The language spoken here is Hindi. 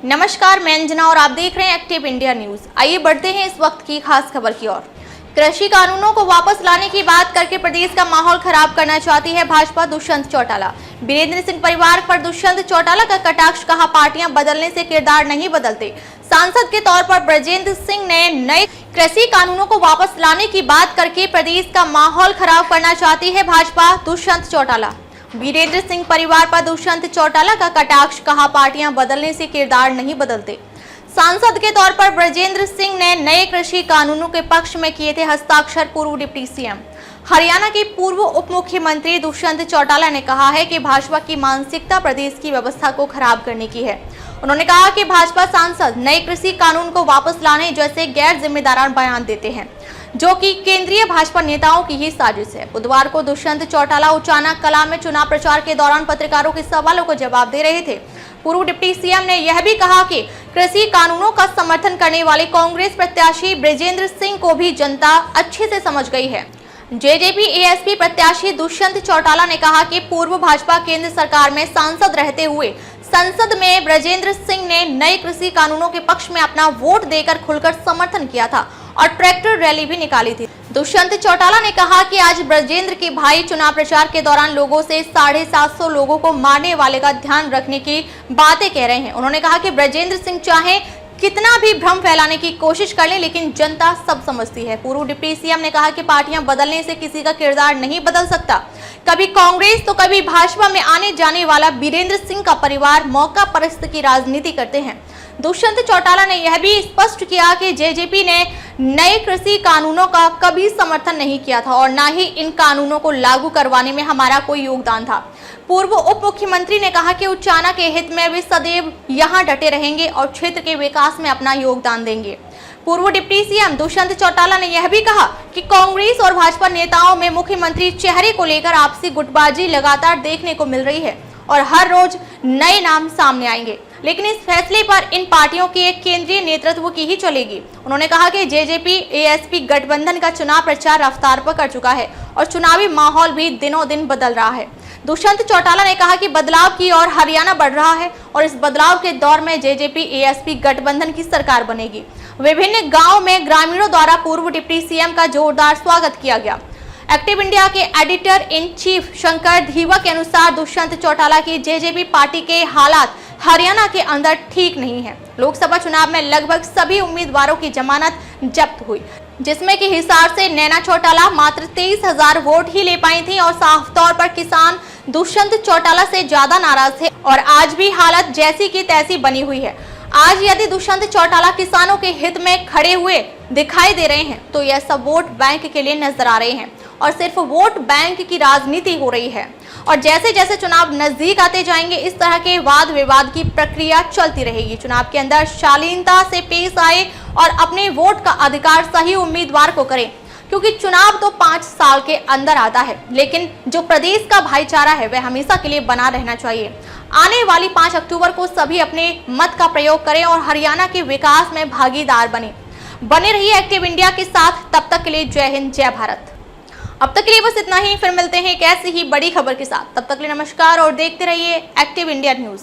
नमस्कार, मैं अंजना और आप देख रहे हैं एक्टिव इंडिया न्यूज। आइए बढ़ते हैं इस वक्त की खास खबर की ओर। कृषि कानूनों को वापस लाने की बात करके प्रदेश का माहौल खराब करना चाहती है भाजपा। दुष्यंत चौटाला, वीरेंद्र सिंह परिवार पर दुष्यंत चौटाला का कटाक्ष, कहा पार्टियां बदलने से किरदार नहीं बदलते। सांसद के तौर पर ब्रजेंद्र सिंह ने नए कृषि कानूनों को वापस लाने की बात करके प्रदेश का माहौल खराब करना चाहती है भाजपा। दुष्यंत चौटाला, वीरेंद्र सिंह परिवार पर दुष्यंत चौटाला का कटाक्ष, कहा पार्टियां बदलने से किरदार नहीं बदलते। सांसद के तौर पर ब्रजेंद्र सिंह ने नए कृषि कानूनों के पक्ष में किए थे हस्ताक्षर। पूर्व डिप्टी सीएम हरियाणा के पूर्व उप मुख्यमंत्री दुष्यंत चौटाला ने कहा है कि भाजपा की मानसिकता प्रदेश की व्यवस्था को खराब करने की है। उन्होंने कहा कि भाजपा सांसद नए कृषि कानून को वापस लाने जैसे गैर जिम्मेदाराना बयान देते हैं, जो कि केंद्रीय भाजपा नेताओं की ही साजिश है। बुधवार को दुष्यंत चौटाला उचाना कला में चुनाव प्रचार के दौरान पत्रकारों के सवालों को जवाब दे रहे थे। पूर्व डिप्टी सीएम ने यह भी कहा कि कृषि कानूनों का समर्थन करने वाले कांग्रेस प्रत्याशी ब्रजेंद्र सिंह को भी जनता अच्छे से समझ गई है। जेजेपी एएसपी प्रत्याशी दुष्यंत चौटाला ने कहा कि पूर्व भाजपा केंद्र सरकार में सांसद रहते हुए संसद में ब्रजेंद्र सिंह ने नए कृषि कानूनों के पक्ष में अपना वोट देकर खुलकर समर्थन किया था और ट्रैक्टर रैली भी निकाली थी। दुष्यंत चौटाला ने कहा कि आज ब्रजेंद्र के भाई चुनाव प्रचार के दौरान लोगों से 750 लोगों को मारने वाले का ध्यान रखने की बातें कह रहे हैं। उन्होंने कहा कि ब्रजेंद्र सिंह चाहे कितना भी भ्रम फैलाने की कोशिश कर ले, लेकिन जनता सब समझती है। पूर्व डिप्टी सीएम ने कहा कि पार्टियां बदलने से किसी का किरदार नहीं बदल सकता। कभी कांग्रेस तो कभी भाजपा में आने जाने वाला वीरेंद्र सिंह का परिवार मौका परस्त की राजनीति करते हैं। दुष्यंत चौटाला ने यह भी स्पष्ट किया कि जेजेपी ने नए कृषि कानूनों का कभी समर्थन नहीं किया था और न ही इन कानूनों को लागू करवाने में हमारा कोई योगदान था। पूर्व उप मुख्यमंत्री ने कहा कि उचाना के हित में वे सदैव यहां डटे रहेंगे और क्षेत्र के विकास में अपना योगदान देंगे। पूर्व डिप्टी सीएम दुष्यंत चौटाला ने यह भी कहा कि कांग्रेस और भाजपा नेताओं में मुख्यमंत्री चेहरे को लेकर आपसी गुटबाजी लगातार देखने को मिल रही है और हर रोज नए नाम सामने आएंगे, लेकिन इस फैसले पर इन पार्टियों के एक केंद्रीय नेतृत्व की ही चलेगी। उन्होंने कहा कि जेजेपी एएसपी गठबंधन का चुनाव प्रचार रफ्तार पकड़ चुका है और चुनावी माहौल भी दिनों दिन बदल रहा है। दुष्यंत चौटाला ने कहा कि बदलाव की ओर हरियाणा बढ़ रहा है और इस बदलाव के दौर में जेजेपी एएसपी गठबंधन की सरकार बनेगी। विभिन्न गाँव में ग्रामीणों द्वारा पूर्व डिप्टी सीएम का जोरदार स्वागत किया गया। एक्टिव इंडिया के editor in chief Shankar Dheiva के अनुसार दुष्यंत चौटाला की जेजेपी पार्टी के हालात हरियाणा के अंदर ठीक नहीं है। लोकसभा चुनाव में लगभग सभी उम्मीदवारों की जमानत जब्त हुई, जिसमें कि हिसार से नैना चौटाला मात्र 23,000 वोट ही ले पाई थी और साफ तौर पर किसान दुष्यंत चौटाला से ज्यादा नाराज थे और आज भी हालत जैसी की तैसी बनी हुई है। आज यदि दुष्यंत चौटाला किसानों के हित में खड़े हुए दिखाई दे रहे हैं तो यह सब वोट बैंक के लिए नजर आ रहे हैं और सिर्फ वोट बैंक की राजनीति हो रही है और जैसे जैसे चुनाव नजदीक आते जाएंगे इस तरह के वाद विवाद की प्रक्रिया चलती रहेगी। चुनाव के अंदर शालीनता से पेश आए और अपने वोट का अधिकार सही उम्मीदवार को करें, क्योंकि चुनाव तो 5 साल के अंदर आता है, लेकिन जो प्रदेश का भाईचारा है वह हमेशा के लिए बना रहना चाहिए। आने वाली 5 अक्टूबर को सभी अपने मत का प्रयोग करें और हरियाणा के विकास में भागीदार बने रहिए एक्टिव इंडिया के साथ। तब तक के लिए जय हिंद, जय भारत। अब तक के लिए बस इतना ही, फिर मिलते हैं एक ऐसी ही बड़ी खबर के साथ। तब तक के लिए नमस्कार और देखते रहिए एक्टिव इंडिया न्यूज।